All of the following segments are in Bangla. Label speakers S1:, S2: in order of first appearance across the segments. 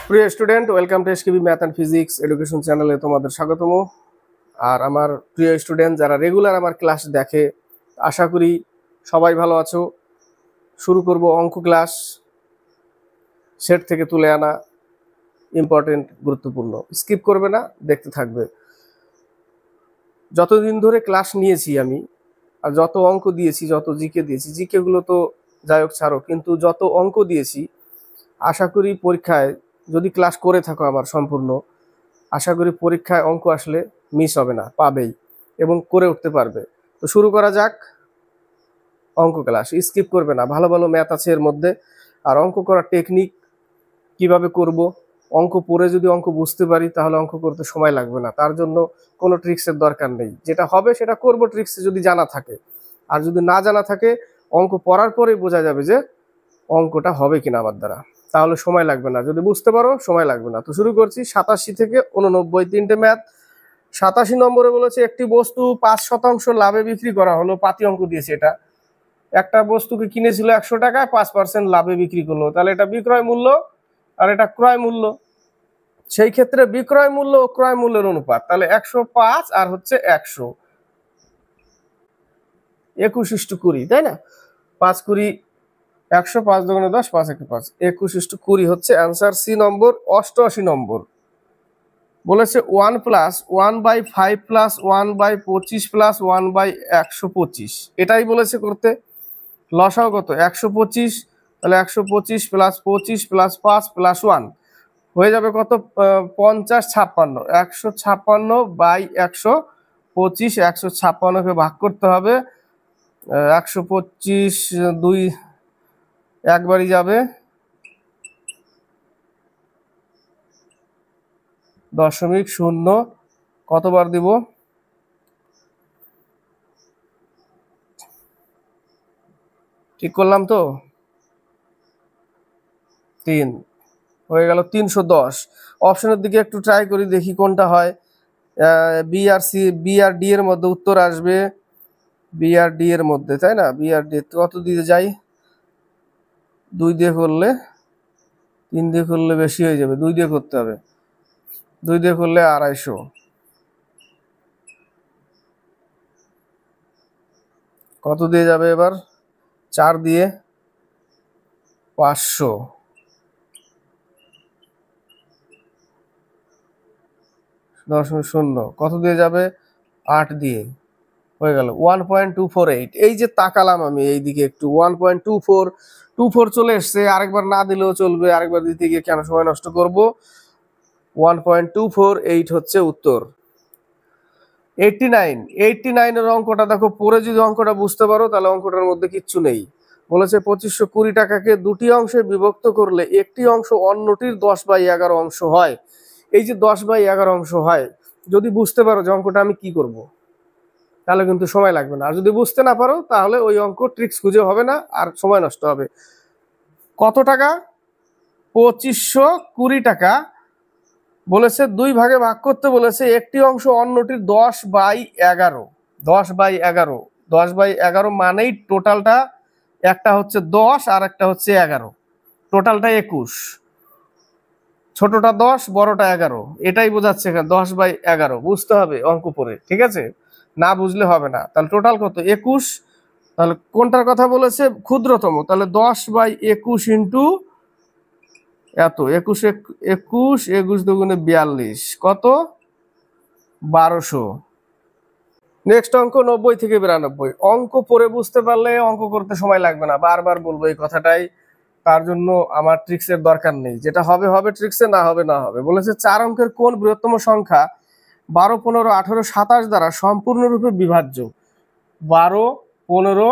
S1: প্রিয় student, welcome to SKB math and physics education চ্যানেলে তোমাদের স্বাগতম। আর আমার প্রিয় স্টুডেন্ট যারা রেগুলার আমার ক্লাস দেখে, আশা করি সবাই ভালো আছো। শুরু করব অঙ্ক ক্লাস। সেট থেকে তুলে আনা ইম্পর্টেন্ট, গুরুত্বপূর্ণ, স্কিপ করবে না, দেখতে থাকবে। যতদিন ধরে ক্লাস নিয়েছি আমি, আর যত অঙ্ক দিয়েছি, যত জিকে দিয়েছি, জিকেগুলো তো যাই হোক ছাড়ো, কিন্তু যত অঙ্ক দিয়েছি আশা করি পরীক্ষায় যদি ক্লাস করে থাকো আমার সম্পূর্ণ, আশা করি পরীক্ষায় অঙ্ক আসলে মিস হবে না, পাবেই এবং করে উঠতে পারবে। তো শুরু করা যাক অঙ্ক ক্লাস। স্কিপ করবে না, ভালো ভালো ম্যাথ আছে এর মধ্যে। আর অঙ্ক করার টেকনিক কিভাবে করব, অঙ্ক পড়ে যদি অঙ্ক বুঝতে পারি তাহলে অঙ্ক করতে সময় লাগবে না। তার জন্য কোনো ট্রিক্সের দরকার নেই, যেটা হবে সেটা করব ট্রিক্স যদি জানা থাকে। আর যদি না জানা থাকে, অঙ্ক পড়ার পরেই বোঝা যাবে যে অঙ্কটা হবে কিনা আমার দ্বারা, তাহলে সময় লাগবে না। যদি বুঝতে পারো সময় লাগবে না। তো শুরু করছি 87 থেকে 89, তিনটে ম্যাথ। 87 নম্বরে বলেছে একটি বস্তু 5% লাভে বিক্রি করা হলো। পাতি অঙ্ক দিয়েছে এটা। একটা বস্তুকে কিনেছিল 100 টাকায়, 5% লাভে বিক্রি করলো। তাহলে এটা বিক্রয় মূল্য আর এটা ক্রয় মূল্য। সেই ক্ষেত্রে বিক্রয় মূল্য ও ক্রয় মূল্যের অনুপাত, তাহলে 105 আর হচ্ছে 100, 21:20, তাই না? 5 20 100, 5 2 10, 5 1 5, 21:20 হচ্ছে অ্যান্সার। সি নম্বর 88 নম্বর বলেছে 1 + 1/5 + 1/25 + 1/125, এটাই বলেছে করতে। লসাও কত? 125, তাহলে 125 + 25 + 5 + 1 হয়ে যাবে কত? 50 56, 156/125, 156কে ভাগ করতে হবে। 125 2 একবারই যাবে, 0.0 কতবার দিব? ঠিক করলাম তো? 3 হয়ে গেল, 310। অপশনের দিকে একটু ট্রাই করি, দেখি কোনটা হয়। বি আর সি, বি আর ডি এর মধ্যে উত্তর আসবে, বি আর ডি এর মধ্যে, তাই না? বি আর ডি কত দিয়ে যাই? 2 দিয়ে করলে, 3 দিয়ে করলে বেশি হয়ে যাবে, 2 দিয়ে করতে হবে। 2 দিয়ে করলে 250, কত দিয়ে যাবে এবার? 4 দিয়ে 500, 0.0 কত দিয়ে যাবে? 8 দিয়ে, হয়ে গেল 1.248। এই যে তাকালাম আমি এইদিকে একটু, 1.24 চলে এসছে। আরেকবার না দিলেও চলবে, আরেকবার দিতে গিয়ে কেন সময় নষ্ট করব? 1.248 হচ্ছে উত্তর। 89 এর অঙ্কটা দেখো, পরে যদি অঙ্কটা বুঝতে পারো তাহলে অঙ্কটার মধ্যে কিচ্ছু নেই। বলেছে 2520 টাকাকে দুটি অংশে বিভক্ত করলে একটি অংশ অন্যটির 10/11 অংশ হয়। এই যে 10/11 অংশ হয়, যদি বুঝতে পারো যে অঙ্কটা আমি কি করব, তাহলে কিন্তু সময় লাগবে না। আর যদি বুঝতে না পারো তাহলে ওই অঙ্ক ট্রিক্স খুঁজে হবে না, আর সময় নষ্ট হবে। কত টাকা? 2520 টাকা বলেছে 2 ভাগে ভাগ করতে বলেছে, একটি অংশ অন্যটির 10/11। 10/11, 10/11 মানেই টোটালটা, একটা হচ্ছে 10 আর একটা হচ্ছে 11, টোটালটা 21। ছোটটা 10, বড়টা 11, এটাই বোঝাচ্ছে এখানে 10/11। বুঝতে হবে অঙ্ক পড়ে, ঠিক আছে? না বুঝলে হবে না। তাহলে টোটাল কত? 21। তাহলে কোনটার কথা বলেছে? ক্ষুদ্রতম। তাহলে 10/21 ইন্টু এত, 21 21 21 দুগুণে 42, কত? 1200। নেক্সট অঙ্ক 90 থেকে 92। অঙ্ক পড়ে বুঝতে পারলে অঙ্ক করতে সময় লাগবে না, বারবার বলবো এই কথাটাই। তার জন্য আমার ট্রিক্সের দরকার নেই, যেটা হবে হবে ট্রিক্সে, না হবে না হবে। বলেছে 4 অঙ্কের কোন বৃহত্তম সংখ্যা 12 15 18 27 দ্বারা সম্পূর্ণরূপে বিভাজ্য? 12 15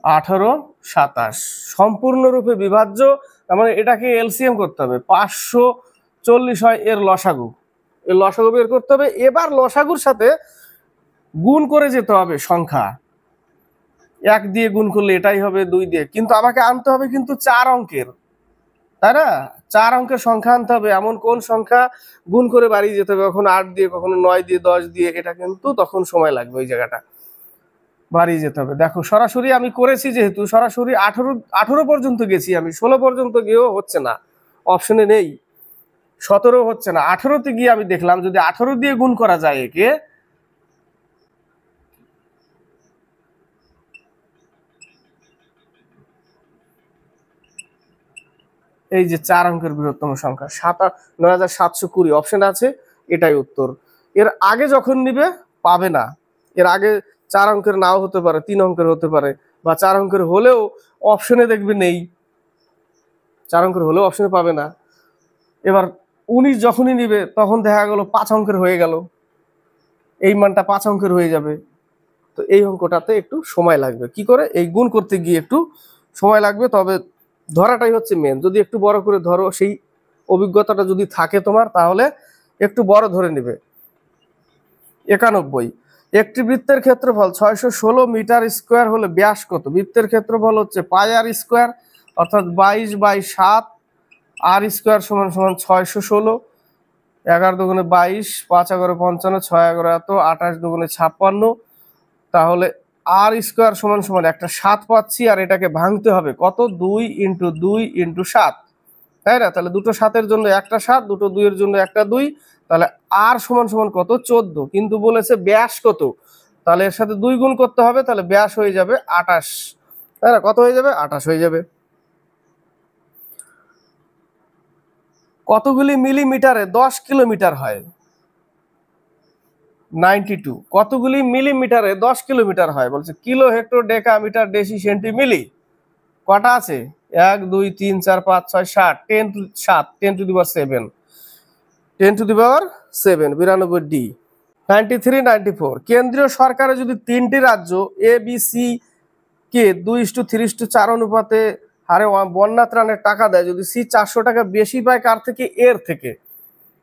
S1: 18 27 সম্পূর্ণরূপে বিভাজ্য, তার মানে এটাকে এলসিএম করতে হবে। 540 হয় এর লসাগু, এর লসাগু বের করতে হবে। এবার লসাগুর সাথে গুণ করে যেতে হবে সংখ্যা। 1 দিয়ে গুণ করলে এটাই হবে, 2 দিয়ে, কিন্তু আমাকে আনতে হবে কিন্তু 4 অঙ্কের, তাই না? 4 অঙ্কের সংখ্যা আনতে হবে। এমন কোন সংখ্যা গুণ করে বাড়িয়ে যেতে হবে, কখনো 8 দিয়ে, কখনো 9 দিয়ে, 10 দিয়ে, এটা কিন্তু তখন সময় লাগবে, ওই জায়গাটা বাড়িয়ে যেতে হবে। দেখো সরাসরি আমি করেছি, যেহেতু সরাসরি 18 পর্যন্ত গেছি আমি, 16 পর্যন্ত গিয়েও হচ্ছে না, অপশনে নেই। 17 হচ্ছে না, 18তে গিয়ে আমি দেখলাম যদি 18 দিয়ে গুণ করা যায় একে, এই যে 4 অঙ্কের বৃহত্তম সংখ্যা 9720 অপশন আছে, এটাই উত্তর। এর আগে যখন নিবে পাবে না, এর আগে 4 অঙ্কের নাও হতে পারে, 3 অঙ্কের হতে পারে, বা 4 অঙ্কের হলেও অপশনে দেখবে নেই, 4 অঙ্কের হলেও অপশনে পাবে না। এবার 19 যখনই নিবে তখন দেখা গেল 5 অঙ্কের হয়ে গেল, এই মানটা 5 অঙ্কের হয়ে যাবে। তো এই অঙ্কটাতে একটু সময় লাগবে, কি করে এই গুণ করতে গিয়ে একটু সময় লাগবে, তবে ধরাটাই হচ্ছে মেন। যদি একটু বড় করে ধরো, সেই অভিজ্ঞতাটা যদি থাকে তোমার, তাহলে একটু বড় ধরে নেবে। 91, একটি বৃত্তের ক্ষেত্রফল 616 মিটার স্কোয়ার হলে ব্যাস কত? বৃত্তের ক্ষেত্রফল হচ্ছে পাই আর স্কোয়ার, অর্থাৎ 22/7 আর স্কোয়ার সমান সমান 616, 11 দুগুণে 22, 5 11 55, 6 11 এত, 28 দুগুণে 56। তাহলে আর স্কোয়ার সমান সমান একটা 7 পাচ্ছি, আর এটাকে ভাঙতে হবে কত? 2 × 2 × 7, তাই না? তাহলে দুটো 7-এর জন্য একটা 7, দুটো 2-এর জন্য একটা 2, তাহলে আর সমান সমান কত? 14। কিন্তু বলেছে ব্যাস কত, তাহলে এর সাথে 2 গুণ করতে হবে, তাহলে ব্যাস হয়ে যাবে 28, তাই না? কত হয়ে যাবে? 28 হয়ে যাবে। কতগুলি মিলিমিটারে 10 কিলোমিটার হয়? 92। কতগুলি মিলিমিটারে 10 কিলোমিটার হয়? বলছে কিলো, হেক্টর, ডেকা, মিটার, ডেসি, সেন্টি, মিলি। কটা আছে? 1 2 3 4 5 6 7, 10 to the power 7, 10 to the power 7, 92 D. 93 94, কেন্দ্রীয় সরকারে যদি 3টি রাজ্য এ বি সি কে 2:3:4 অনুপাতে হারে বন্যা ত্রাণের টাকা দেয়, যদি সি 400 টাকা বেশি পায় কার থেকে? এর থেকে।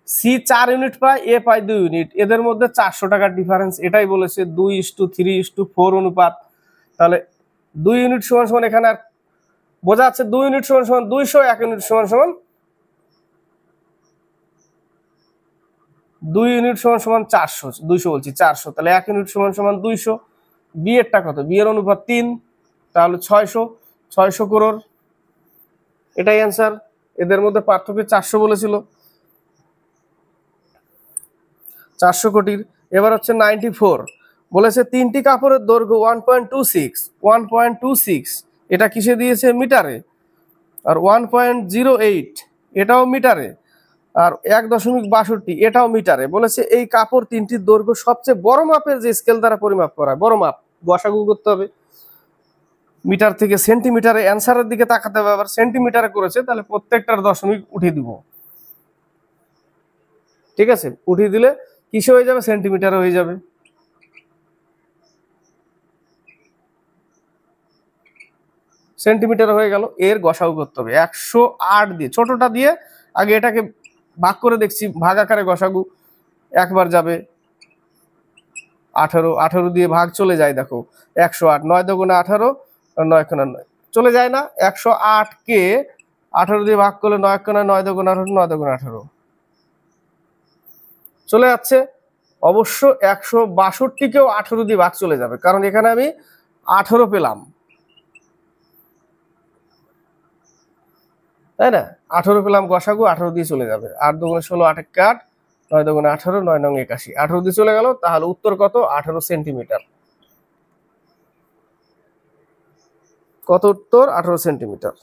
S1: সি 4 ইউনিট পায়, এ পায় 2 ইউনিট, এদের মধ্যে 400 টাকার ডিফারেন্স, এটাই বলেছে 2:3:4 অনুপাত। তাহলে 2 ইউনিট সমান সমান, এখানে আর বোঝা যাচ্ছে 2 ইউনিট সমান সমান 200, 1 ইউনিট সমান সমান 2 ইউনিট সমান সমান 400, 200 বলছি 400, তাহলে 1 ইউনিট সমান সমান 200। বি এরটা কত? বি এর অনুপাত 3, তাহলে 600 করোড়, এটাই অ্যান্সার। এদের মধ্যে পার্থক্য 400 বলেছিল, 400 কোটির। এবার হচ্ছে 94, বলেছে 3টি কাপড়ের দৈর্ঘ্য 1.26, এটা কিসে দিয়েছে? মিটারে। আর 1.08 এটাও মিটারে, আর 1.62 এটাও মিটারে। বলেছে এই কাপড় 3টির দৈর্ঘ্য সবচেয়ে বড় মাপের যে স্কেল দ্বারা পরিমাপ করা হয়, বড় মাপ, গসাগু করতে হবে। মিটার থেকে সেন্টিমিটারে, অ্যান্সারের দিকে তাকাতে হবে, আবার সেন্টিমিটারে করেছে, তাহলে প্রত্যেকটার দশমিক উঠিয়ে দিব, ঠিক আছে? উঠিয়ে দিলে কিসে হয়ে যাবে? সেন্টিমিটারে হয়ে যাবে। সেন্টিমিটার হয়ে গেল, এর গসাগু করতে হবে 108 দিয়ে, ছোটটা দিয়ে আগে এটাকে ভাগ করে দেখছি, ভাগ আকারে গসাগু একবার যাবে 18, 18 দিয়ে ভাগ চলে যায়, দেখো 108, 9 দুগুণে 18, 9 কোণা 9 চলে যায় না? 108 কে 18 দিয়ে ভাগ করলে 9 কোণা 9 দুগুণে 18, 9 দুগুণে 18 চলে যাচ্ছে। অবশ্য 162 কেও 18 দিয়ে ভাগ চলে যাবে, কারণ এখানে আমি 18 পেলাম, তাই না? 18 পেলাম, গসাগু 18 দিয়ে চলে যাবে। 8 দুগুণে 16, 8 কাট, 9 দুগুণে 18, 9 নং 81, 18 দিয়ে চলে গেল। তাহলে উত্তর কত? 18 সেন্টিমিটার। কত উত্তর? 18 সেন্টিমিটার।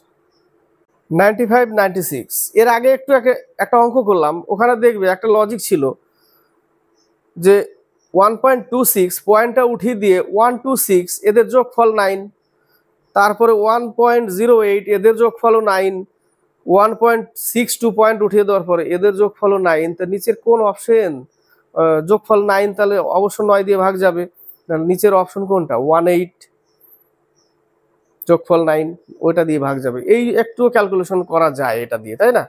S1: 95 96, এর আগে একটা অঙ্ক করলাম, ওখানে দেখবে একটা লজিক ছিল যে 1.26 পয়েন্টটা উঠিয়ে দিয়ে 126 এদের যোগফল 9, তারপরে 1.08 এদের যোগফলও 9, 1.62 পয়েন্ট উঠিয়ে দেওয়ার পরে এদের যোগফল 9, তা নিচের কোন অপশন যোগফল 9? তাহলে অবশ্য 9 দিয়ে ভাগ যাবে, নিচের অপশন কোনটা? 18 যোগফল 9, ওইটা দিয়ে ভাগ যাবে। এই একটু ক্যালকুলেশন করা যায় এটা দিয়ে, তাই না?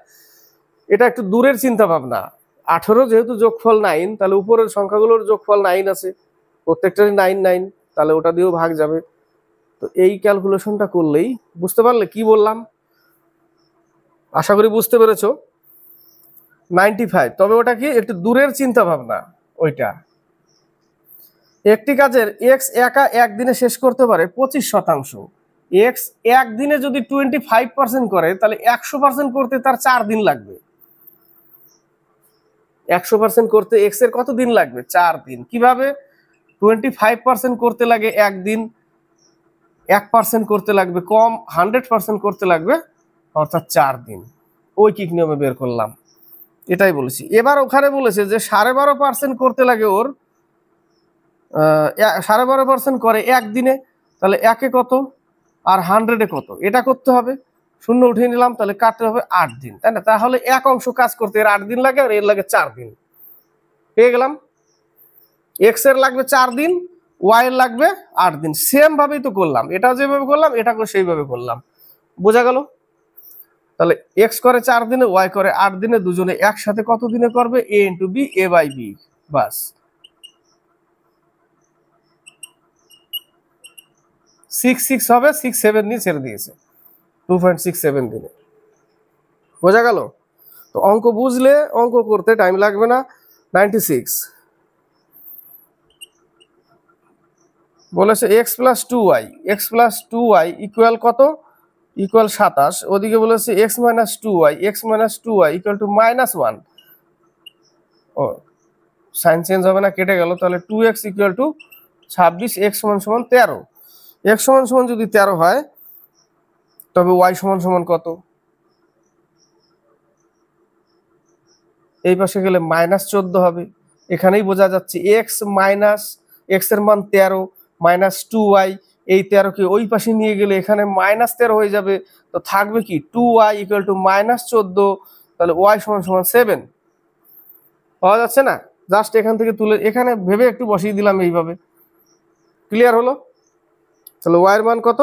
S1: এটা একটু দূরের চিন্তা ভাবনা। 18 যেহেতু যোগফল 9, তাহলে উপরের সংখ্যাগুলোর যোগফল 9 আছে, প্রত্যেকটারই 9 9, তাহলে ওটা দিয়েও ভাগ যাবে। তো এই ক্যালকুলেশনটা করলেই, বুঝতে পারলে কি বললাম? আশা করি বুঝতে পেরেছো। 95, তবে ওটা কি একটু দূরের চিন্তা ভাবনা ওইটা। একটি কাজের এক্স একা একদিনে শেষ করতে পারে 25%, এক্স একদিনে যদি 25% করে তাহলে 100% করতে তার 4 দিন লাগবে। 100% করতে এক্স এর কত দিন লাগবে? 4 দিন। কিভাবে? 25% করতে লাগে একদিন, 1% করতে লাগবে কম, 100% করতে লাগবে অর্থাৎ 4 দিন। ঐকিক নিয়মে বের করলাম, এটাই বলেছি। এবার ওখানে বলেছে যে 12.5% করতে লাগে ওর 12.5% করে একদিনে, তাহলে একে কত আর 100-এ কত, এটা করতে হবে। শূন্য উঠিয়ে নিলাম, তাহলে কাটতে হবে 8 দিন, তাই না? তাহলে এক অংশ কাজ করতে এর 8 দিন লাগে আর এর লাগে 4 দিন। পেয়ে গেলাম। এক্স এর লাগবে 4 দিন, ওয়াই এর লাগবে 8 দিন। সেম ভাবেই তো করলাম, এটা যেভাবে করলাম এটাকেও সেইভাবে করলাম। বোঝা গেল? তাহলে এক্স করে 4 দিনে, ওয়াই করে 8 দিনে, দুজনে একসাথে কত দিনে করবে? A into B, A by B, বাস। 6 হবে, 6-7 নিয়ে ছেড়ে দিয়েছে, 2.67 দিনে। বোঝা গেল? তো অঙ্ক বুঝলে অঙ্ক করতে টাইম লাগবে না। 96 বলেছে X plus 2y, X plus 2y equal কত? ইকুয়াল 27। ওদিকে বলেছে X minus 2y, X minus 2y equal to -1। ও সাইন চেঞ্জ হবে না, কেটে গেল। তাহলে 2x ইকুয়াল টু 26, এক্স সমান সমান 13। এক্স সমান সমান যদি 13 হয় তবে ওয়াই সমান সমান কত? এই পাশে গেলে -14 হবে। এখানেই বোঝা যাচ্ছে এক্স মাইনাস, এক্স এর মান 13 মাইনাস 2y, এই 13কে ওই পাশে নিয়ে গেলে এখানে -13 হয়ে যাবে। তো থাকবে কি? 2y ইকুয়াল টু -14, তাহলে ওয়াই সমান সমান 7। পাওয়া যাচ্ছে না? জাস্ট এখান থেকে তুলে এখানে ভেবে একটু বসিয়ে দিলাম এইভাবে। ক্লিয়ার হলো? তাহলে ওয়াই এর মান কত?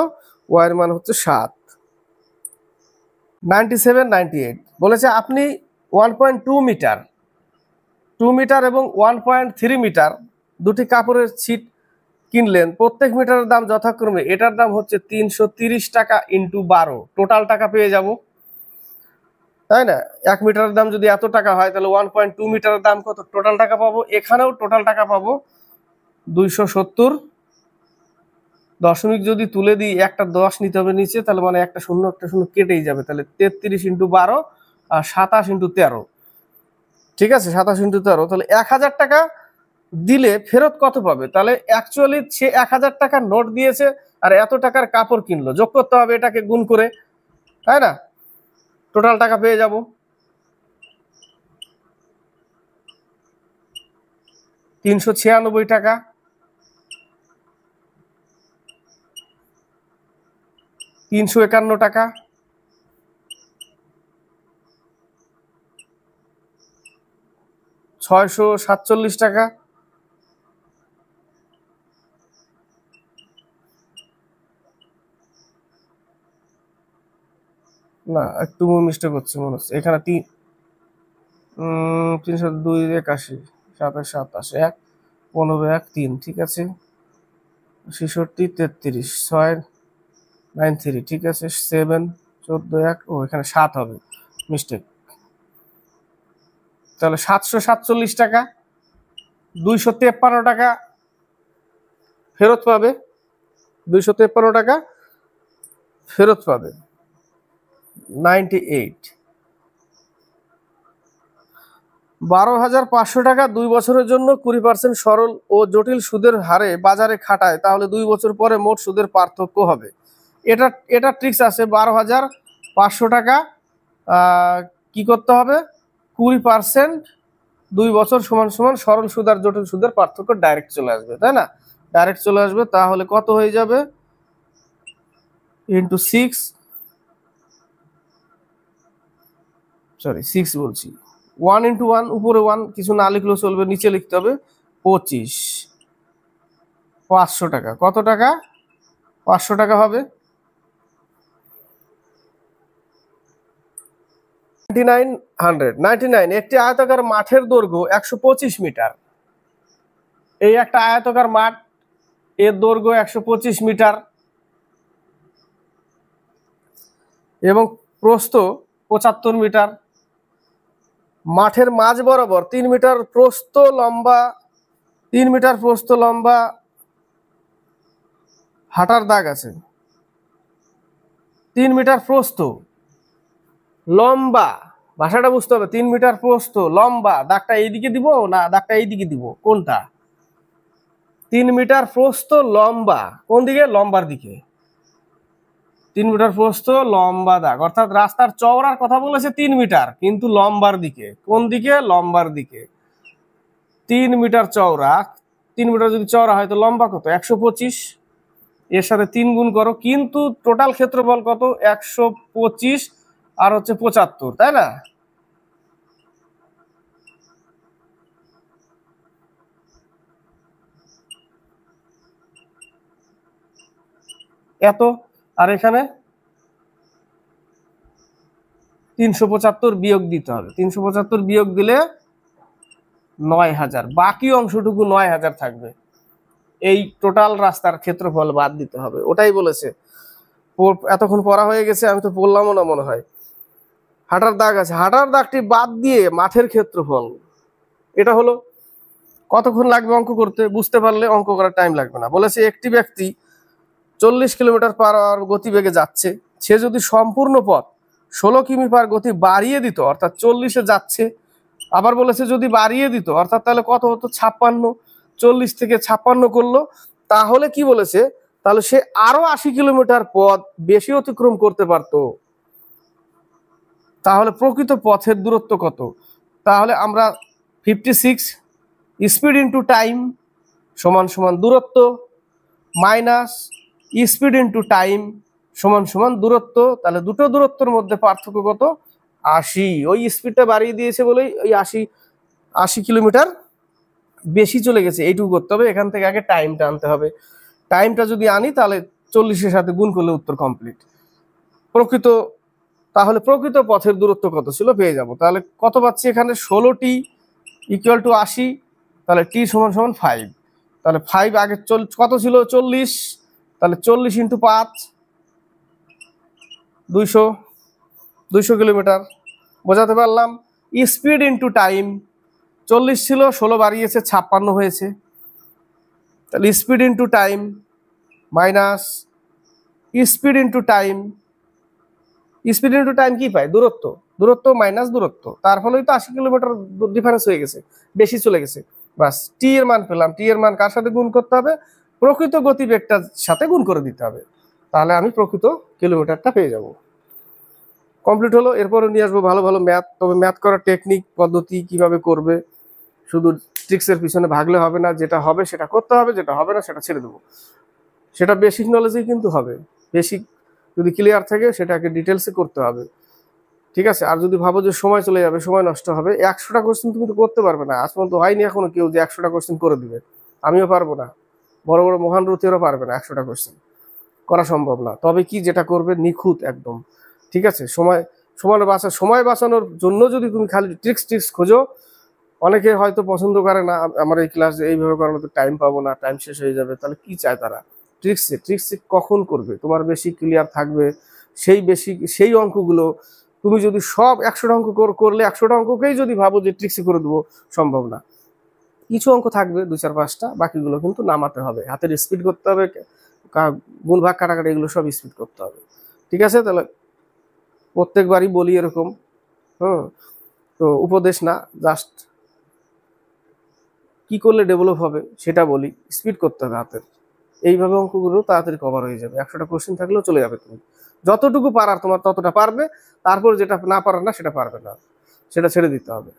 S1: ওয়াই এর মান হচ্ছে 7। 97, 98 বলেছে আপনি 1.2 মিটার, 2 মিটার এবং 1.3 মিটার দুটি কাপড়ের ছিট কিনলেন। প্রত্যেক মিটারের দাম যথাক্রমে, এটার দাম হচ্ছে 330 টাকা ইন্টু 12, টোটাল টাকা পেয়ে যাব, তাই না? 1 মিটারের দাম যদি এত টাকা হয় তাহলে 1.2 মিটারের দাম কত? টোটাল টাকা পাবো। এখানেও টোটাল টাকা পাবো 270 দশমিক। যদি তুলে দিই, একটা 10 নিতে হবে নিচে, তাহলে মানে একটা শূন্য কেটেই যাবে। তাহলে 33 ইন্টু 12 আর 27 ইন্টু 13, ঠিক আছে? 27 ইন্টু 13, তাহলে 1000 টাকা দিলে ফেরত কত পাবে? তাহলে অ্যাকচুয়ালি সে 1000 টাকার নোট দিয়েছে আর এত টাকার কাপড় কিনলো, যোগ করতে হবে এটাকে গুণ করে, তাই না? টোটাল টাকা পেয়ে যাব। $396 টাকা, 351 টাকা, 647 টাকা, না একটু মিস্টেক হচ্ছে মনে হচ্ছে এখানে। 302, 81, 27, 27, 1, 15, 1, 3, ঠিক আছে। 66, 33, 6, 93, ঠিক আছে। 7, 14, 1, ও এখানে 7 হবে, মিস্টেক। তাহলে 747 টাকা, 253 টাকা ফেরত পাবে, 253 টাকা ফেরত পাবে। 98, 12,500 টাকা 2 বছরের জন্য 20% সরল ও জটিল সুদের হারে বাজারে খাটায়, তাহলে 2 বছর পরে মোট সুদের পার্থক্য হবে। এটা ট্রিক্স আছে। 12,500 টাকা কি করতে হবে? 20% 2 বছর সমান সমান সরল সুদ আর জটিল সুদের পার্থক্য ডাইরেক্ট চলে আসবে, তাই না? ডাইরেক্ট চলে আসবে। তাহলে কত হয়ে যাবে? ইন্টু 6, সরি 6 বলছি, 1 ইন্টু 1, উপরে 1 কিছু না লিখলেও চলবে, নিচে লিখতে হবে 25, 500 টাকা। কত টাকা? 500 টাকা হবে। 99 একটি আয়তাকার মাঠের দৈর্ঘ্য 125 মিটার। এই একটা আয়তাকার মাঠ, এর দৈর্ঘ্য 125 মিটার এবং প্রস্থ 75 মিটার। মাঠের মাঝ বরাবর 3 মিটার প্রস্থ লম্বা, 3 মিটার প্রস্থ লম্বা হাঁটার দাগ আছে। 3 মিটার প্রস্থ, লম্বা, ভাষাটা বুঝতে হবে। 3 মিটার প্রস্থ, লম্বা, দাগটা এইদিকে দিব না দাগটা এইদিকে দিব, কোনটা? 3 মিটার প্রস্থ, লম্বা, কোন দিকে? লম্বার দিকে। 3 মিটার প্রস্থ, লম্বা দাগ, অর্থাৎ রাস্তার চওড়ার কথা বলেছে 3 মিটার, কিন্তু লম্বার দিকে। কোন দিকে? লম্বার দিকে। 3 মিটার চওড়া, 3 মিটার যদি চওড়া হয় তো লম্বা কত? 125। এর সাথে 3 গুণ করো, কিন্তু টোটাল ক্ষেত্রফল কত? 125 আর হচ্ছে 75, তাই না? এত। আর এখানে 375 বিয়োগ দিতে হবে। 375 বিয়োগ দিলে 9000, বাকি অংশটুকু 9000 থাকবে। এই টোটাল রাস্তার ক্ষেত্রফল বাদ দিতে হবে, ওটাই বলেছে। এতক্ষণ পড়া হয়ে গেছে, আমি তো বললামও না মনে হয়। হাঁটার দাগ আছে, হাঁটার দাগটি বাদ দিয়ে মাঠের ক্ষেত্রফল, এটা হলো। কতক্ষণ লাগবে অঙ্ক করতে? বুঝতে পারলে অঙ্ক করার টাইম লাগবে না। বলেছে একটি ব্যক্তি 40 কিলোমিটার পার আওয়ার গতিবেগে যাচ্ছে, সে যদি সম্পূর্ণ পথ 16 কিমি পার গতি বাড়িয়ে দিত, অর্থাৎ 40-এ যাচ্ছে, আবার বলেছে যদি বাড়িয়ে দিত, অর্থাৎ তাহলে কত হতো? 56। 40 থেকে 56 করলো, তাহলে কি বলেছে? তাহলে সে আরো 80 কিলোমিটার পথ বেশি অতিক্রম করতে পারত। তাহলে প্রকৃত পথের দূরত্ব কত? তাহলে আমরা 56 স্পিড ইন্টু টাইম সমান সমান দূরত্ব, মাইনাস স্পিড ইন্টু টাইম সমান সমান দূরত্ব। তাহলে দুটো দূরত্বের মধ্যে পার্থক্য কত? 80। ওই স্পিডটা বাড়িয়ে দিয়েছে বলেই ওই 80 কিলোমিটার বেশি চলে গেছে। এইটুকু করতে হবে। এখান থেকে আগে টাইমটা আনতে হবে। টাইমটা যদি আনি তাহলে 40-এর সাথে গুণ করলে উত্তর কমপ্লিট। তাহলে প্রকৃত পথের দূরত্ব কত ছিল পেয়ে যাব। তাহলে কত পাচ্ছি এখানে? 16t equal to 80। তাহলে টি সমান সমান 5। তাহলে 5 আগে কত ছিল? 40। তাহলে 40 ইন্টু 5, 200 কিলোমিটার। বোঝাতে পারলাম? স্পিড ইন্টু টাইম, 40 ছিল, 16 বাড়িয়েছে, 56 হয়েছে। তাহলে speed into time minus speed into time. Speed into time কি পাই? দূরত্ব। দূরত্ব মাইনাস দূরত্ব, তার ফলেই তো 80 কিলোমিটার ডিফারেন্স হয়ে গেছে, বেশি চলে গেছে। বাস, টি এর মান পেলাম। টি এর মান কার সাথে গুণ করতে হবে? প্রকৃত গতিবেগটার সাথে গুণ করে দিতে হবে। তাহলে আমি প্রকৃত কিলোমিটারটা পেয়ে যাব। কমপ্লিট হলো। এরপরে নিয়ে আসবো ভালো ভালো ম্যাথ। তবে ম্যাথ করার টেকনিক পদ্ধতি কিভাবে করবে, শুধু ট্রিক্সের পিছনে ভাগলে হবে না। যেটা হবে সেটা করতে হবে, যেটা হবে না সেটা ছেড়ে দেবো। সেটা বেসিক নলেজেই কিন্তু হবে। বেসিক যদি ক্লিয়ার থাকে সেটাকে ডিটেলসে করতে হবে, ঠিক আছে? আর যদি ভাবো যে সময় চলে যাবে, সময় নষ্ট হবে, 100টা কোশ্চেন তুমি তো করতে পারবে না। আজ পর্যন্ত হয়নি এখনো কেউ যে 100টা কোশ্চেন করে দিবে। আমিও পারবো না, বড় বড় মহান রথীরাও পারবে না। 100টা কোশ্চেন করা সম্ভব না। তবে কি যেটা করবে নিখুঁত একদম, ঠিক আছে? সময় বাঁচানোর জন্য যদি তুমি খালি ট্রিক্স খোঁজো, অনেকে হয়তো পছন্দ করে না আমার এই ক্লাস এইভাবে করানো, তো টাইম পাবো না, টাইম শেষ হয়ে যাবে। তাহলে কি চায় তারা? ট্রিক্সে কখন করবে? তোমার বেশি ক্লিয়ার থাকবে সেই অঙ্কগুলো তুমি যদি সব 100টা অঙ্ক করলে 100টা অঙ্ককেই যদি ভাবো যে ট্রিক্সে করে দেবো, সম্ভব না। কিছু অঙ্ক থাকবে 2-4-5টা, বাকিগুলো কিন্তু নামাতে হবে, হাতের স্পিড করতে হবে, গুণ ভাগ কাটাকাটি এগুলো সব স্পিড করতে হবে, ঠিক আছে? তাহলে প্রত্যেকবারই বলি এরকম, তো উপদেশ না, জাস্ট কি করলে ডেভেলপ হবে সেটা বলি। স্পিড করতে হবে হাতের, এইভাবে অঙ্কগুলো তাড়াতাড়ি কভার হয়ে যাবে। 100টা কোশ্চেন থাকলেও চলে যাবে। তুমি যতটুকু পারার তোমার ততটা পারবে, তারপর যেটা না পারার না সেটা পারবে না, সেটা ছেড়ে দিতে হবে,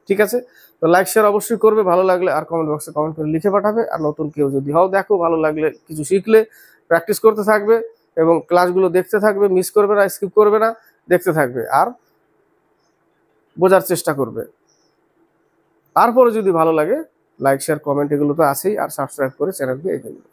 S1: ঠিক আছে? তো লাইক শেয়ার অবশ্যই করবে, ভালো লাগলে আর কমেন্ট বক্সে কমেন্ট করে লিখে পাঠাবে। আর নতুন কেউ যদি হও, দেখো ভালো লাগলে কিছু শিখলে প্র্যাকটিস করতে থাকবে এবং ক্লাসগুলো দেখতে থাকবে, মিস করবে না, স্কিপ করবে না, দেখতে থাকবে আর বোঝার চেষ্টা করবে। তারপরে যদি ভালো লাগে লাইক শেয়ার কমেন্ট এগুলো তো আছেই, আর সাবস্ক্রাইব করে চ্যানেলকে এগিয়ে নেবে।